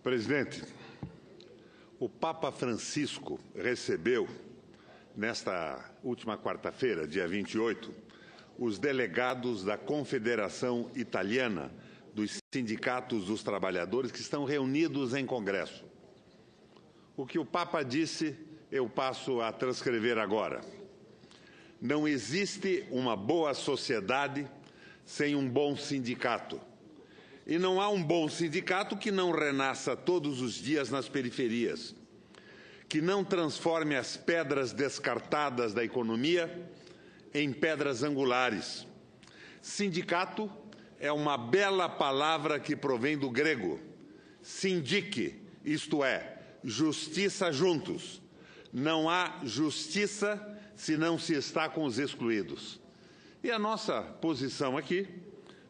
Presidente, o Papa Francisco recebeu, nesta última quarta-feira, dia 28, os delegados da Confederação Italiana dos Sindicatos dos Trabalhadores que estão reunidos em Congresso. O que o Papa disse, eu passo a transcrever agora. Não existe uma boa sociedade sem um bom sindicato. E não há um bom sindicato que não renasça todos os dias nas periferias, que não transforme as pedras descartadas da economia em pedras angulares. Sindicato é uma bela palavra que provém do grego. Sindique, isto é, justiça juntos. Não há justiça se não se está com os excluídos. E a nossa posição aqui,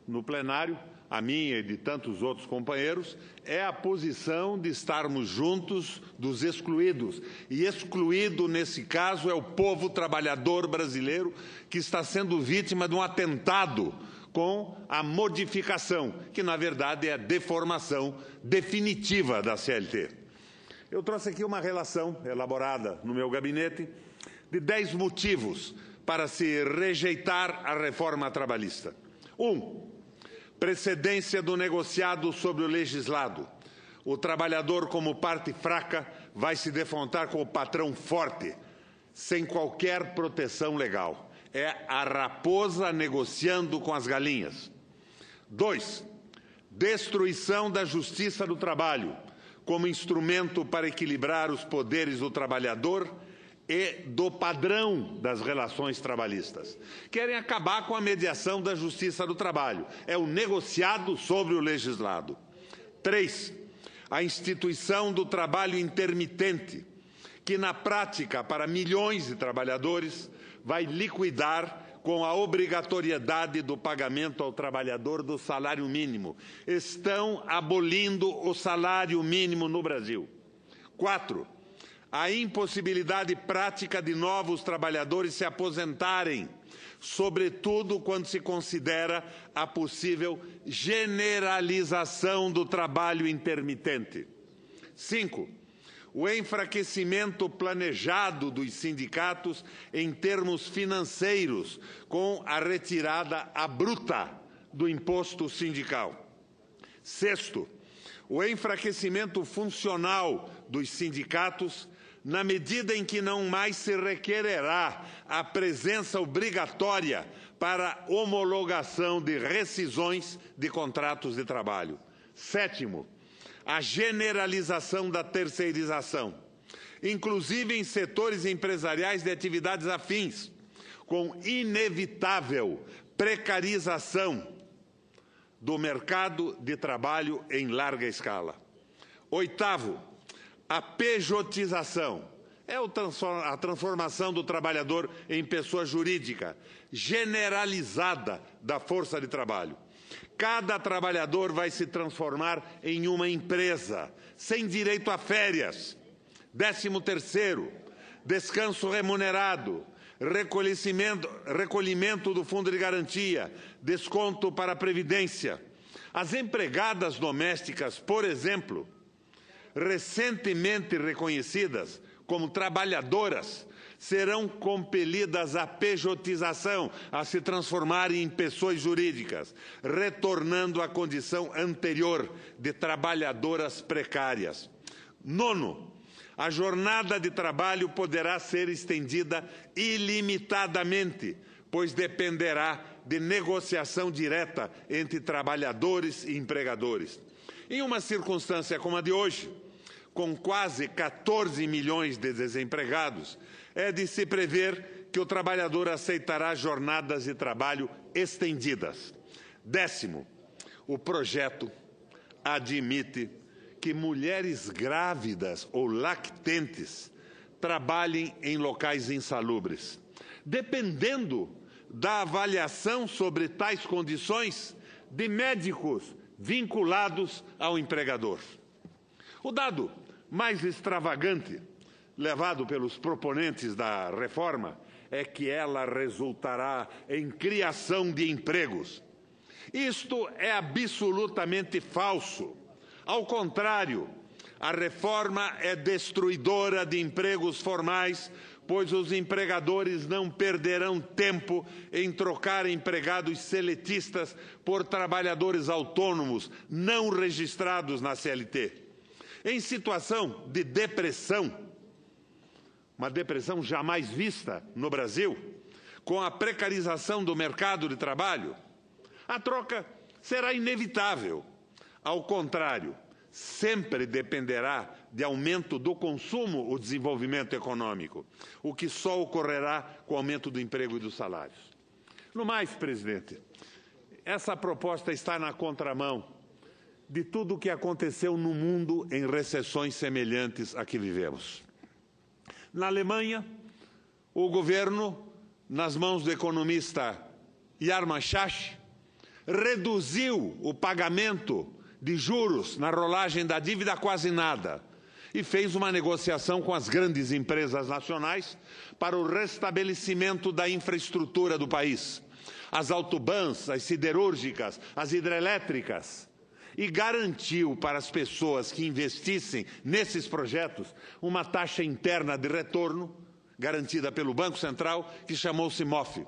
no plenário, a minha e de tantos outros companheiros, é a posição de estarmos juntos dos excluídos. E excluído, nesse caso, é o povo trabalhador brasileiro que está sendo vítima de um atentado com a modificação, que na verdade é a deformação definitiva da CLT. Eu trouxe aqui uma relação elaborada no meu gabinete de 10 motivos para se rejeitar a reforma trabalhista. 1. Precedência do negociado sobre o legislado. O trabalhador, como parte fraca, vai se defrontar com o patrão forte, sem qualquer proteção legal. É a raposa negociando com as galinhas. 2. Destruição da justiça do trabalho, como instrumento para equilibrar os poderes do trabalhador e do padrão das relações trabalhistas. Querem acabar com a mediação da justiça do trabalho. É o negociado sobre o legislado. 3. A instituição do trabalho intermitente, que na prática, para milhões de trabalhadores, vai liquidar com a obrigatoriedade do pagamento ao trabalhador do salário mínimo. Estão abolindo o salário mínimo no Brasil. 4. A impossibilidade prática de novos trabalhadores se aposentarem, sobretudo quando se considera a possível generalização do trabalho intermitente. 5. O enfraquecimento planejado dos sindicatos em termos financeiros, com a retirada abrupta do imposto sindical. 6. O enfraquecimento funcional dos sindicatos, na medida em que não mais se requererá a presença obrigatória para homologação de rescisões de contratos de trabalho. 7. A generalização da terceirização, inclusive em setores empresariais de atividades afins, com inevitável precarização do mercado de trabalho em larga escala. 8. A pejotização é a transformação do trabalhador em pessoa jurídica, generalizada da força de trabalho. Cada trabalhador vai se transformar em uma empresa, sem direito a férias. 13º, descanso remunerado, recolhimento do fundo de garantia, desconto para a Previdência. As empregadas domésticas, por exemplo, recentemente reconhecidas como trabalhadoras, serão compelidas à pejotização, a se transformarem em pessoas jurídicas, retornando à condição anterior de trabalhadoras precárias. 9. A jornada de trabalho poderá ser estendida ilimitadamente, pois dependerá de negociação direta entre trabalhadores e empregadores. Em uma circunstância como a de hoje, com quase 14 milhões de desempregados, é de se prever que o trabalhador aceitará jornadas de trabalho estendidas. 10º, o projeto admite que mulheres grávidas ou lactentes trabalhem em locais insalubres, dependendo da avaliação sobre tais condições de médicos vinculados ao empregador. O dado mais extravagante, levado pelos proponentes da reforma, é que ela resultará em criação de empregos. Isto é absolutamente falso. Ao contrário, A reforma é destruidora de empregos formais, pois os empregadores não perderão tempo em trocar empregados seletistas por trabalhadores autônomos não registrados na CLT. Em situação de depressão, uma depressão jamais vista no Brasil, com a precarização do mercado de trabalho, a troca será inevitável. Ao contrário, sempre dependerá de aumento do consumo o desenvolvimento econômico, o que só ocorrerá com o aumento do emprego e dos salários. No mais, presidente, essa proposta está na contramão de tudo o que aconteceu no mundo em recessões semelhantes à que vivemos. Na Alemanha, o governo, nas mãos do economista Yarman Shash, reduziu o pagamento de juros na rolagem da dívida a quase nada e fez uma negociação com as grandes empresas nacionais para o restabelecimento da infraestrutura do país, as autobans, as siderúrgicas, as hidrelétricas, e garantiu para as pessoas que investissem nesses projetos uma taxa interna de retorno garantida pelo Banco Central, que chamou-se MOF.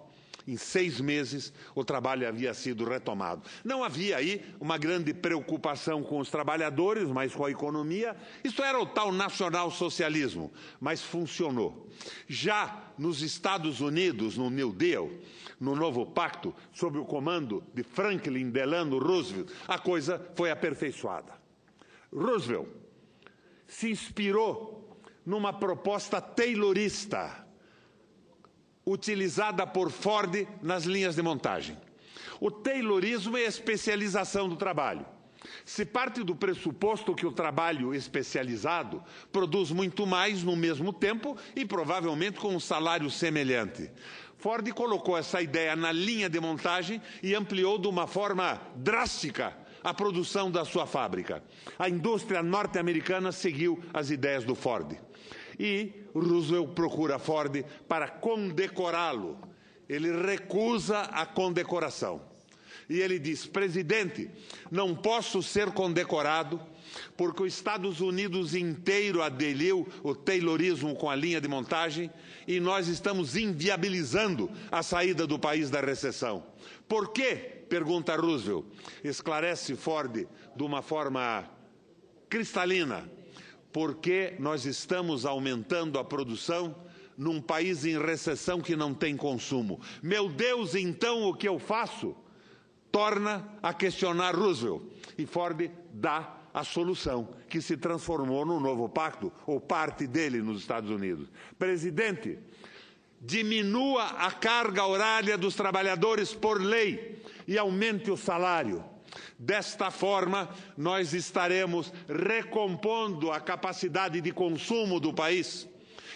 Em 6 meses, o trabalho havia sido retomado. Não havia aí uma grande preocupação com os trabalhadores, mas com a economia. Isso era o tal nacional-socialismo, mas funcionou. Já nos Estados Unidos, no New Deal, no novo pacto, sob o comando de Franklin Delano Roosevelt, a coisa foi aperfeiçoada. Roosevelt se inspirou numa proposta taylorista, utilizada por Ford nas linhas de montagem. O taylorismo é a especialização do trabalho. Se parte do pressuposto que o trabalho especializado produz muito mais no mesmo tempo e provavelmente com um salário semelhante. Ford colocou essa ideia na linha de montagem e ampliou de uma forma drástica a produção da sua fábrica. A indústria norte-americana seguiu as ideias do Ford. E Roosevelt procura Ford para condecorá-lo. Ele recusa a condecoração. E ele diz: presidente, não posso ser condecorado porque os Estados Unidos inteiro aderiu o taylorismo com a linha de montagem e nós estamos inviabilizando a saída do país da recessão. Por quê? Pergunta Roosevelt. Esclarece Ford de uma forma cristalina. Porque nós estamos aumentando a produção num país em recessão que não tem consumo. Meu Deus, então o que eu faço? Torna a questionar Roosevelt. E Ford dá a solução, que se transformou no novo pacto, ou parte dele nos Estados Unidos. Presidente, diminua a carga horária dos trabalhadores por lei e aumente o salário. Desta forma, nós estaremos recompondo a capacidade de consumo do país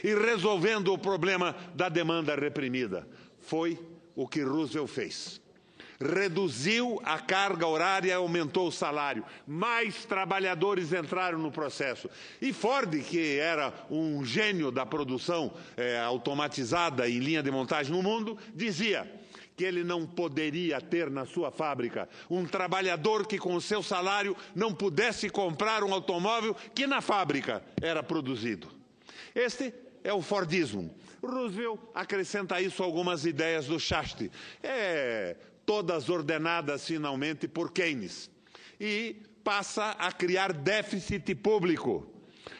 e resolvendo o problema da demanda reprimida. Foi o que Roosevelt fez. Reduziu a carga horária e aumentou o salário. Mais trabalhadores entraram no processo. E Ford, que era um gênio da produção automatizada em linha de montagem no mundo, dizia que ele não poderia ter na sua fábrica um trabalhador que com o seu salário não pudesse comprar um automóvel que na fábrica era produzido. Este é o Fordismo. Roosevelt acrescenta a isso algumas ideias do Shaft, todas ordenadas finalmente por Keynes, e passa a criar déficit público,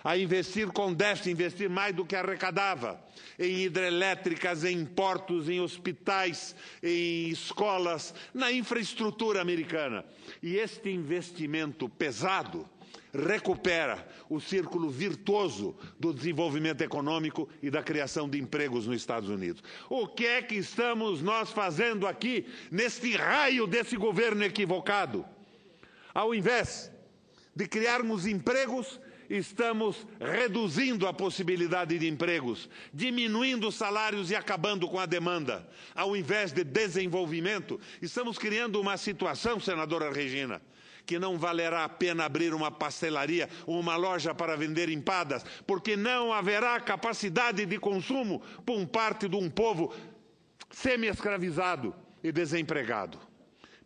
a investir com déficit, investir mais do que arrecadava, em hidrelétricas, em portos, em hospitais, em escolas, na infraestrutura americana. E este investimento pesado recupera o círculo virtuoso do desenvolvimento econômico e da criação de empregos nos Estados Unidos. O que é que estamos nós fazendo aqui, neste raio desse governo equivocado? Ao invés de criarmos empregos, estamos reduzindo a possibilidade de empregos, diminuindo os salários e acabando com a demanda. Ao invés de desenvolvimento, estamos criando uma situação, senadora Regina, que não valerá a pena abrir uma pastelaria ou uma loja para vender empadas, porque não haverá capacidade de consumo por parte de um povo semi-escravizado e desempregado.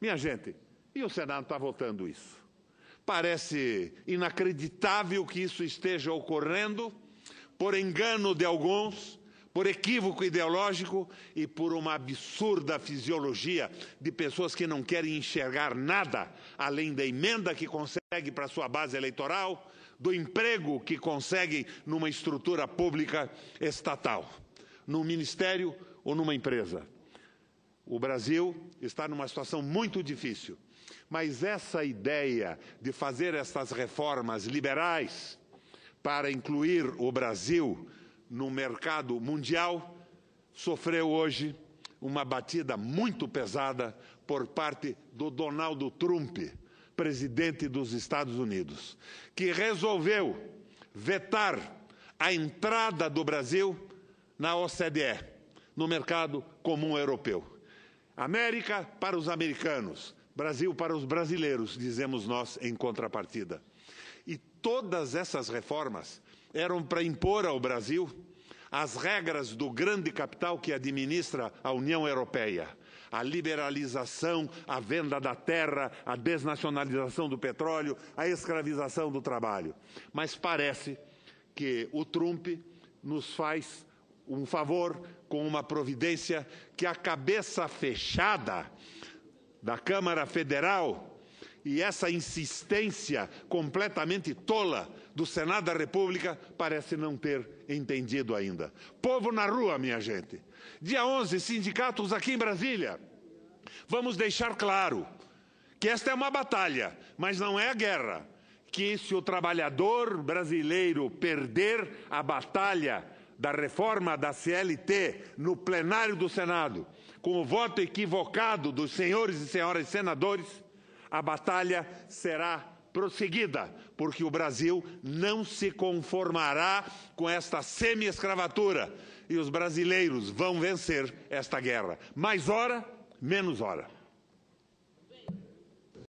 Minha gente, e o Senado está votando isso. Parece inacreditável que isso esteja ocorrendo, por engano de alguns, por equívoco ideológico e por uma absurda fisiologia de pessoas que não querem enxergar nada além da emenda que consegue para sua base eleitoral, do emprego que consegue numa estrutura pública estatal, num ministério ou numa empresa. O Brasil está numa situação muito difícil, mas essa ideia de fazer essas reformas liberais para incluir o Brasil no mercado mundial sofreu hoje uma batida muito pesada por parte do Donald Trump, presidente dos Estados Unidos, que resolveu vetar a entrada do Brasil na OCDE, no mercado comum europeu. América para os americanos, Brasil para os brasileiros, dizemos nós em contrapartida. E todas essas reformas eram para impor ao Brasil as regras do grande capital que administra a União Europeia. A liberalização, a venda da terra, a desnacionalização do petróleo, a escravização do trabalho. Mas parece que o Trump nos faz um favor com uma providência que a cabeça fechada da Câmara Federal e essa insistência completamente tola do Senado da República parece não ter entendido ainda. Povo na rua, minha gente. Dia 11, sindicatos aqui em Brasília. Vamos deixar claro que esta é uma batalha, mas não é a guerra. Que se o trabalhador brasileiro perder a batalha da reforma da CLT no plenário do Senado, com o voto equivocado dos senhores e senhoras senadores, a batalha será prosseguida, porque o Brasil não se conformará com esta semi-escravatura e os brasileiros vão vencer esta guerra. Mais hora, menos hora.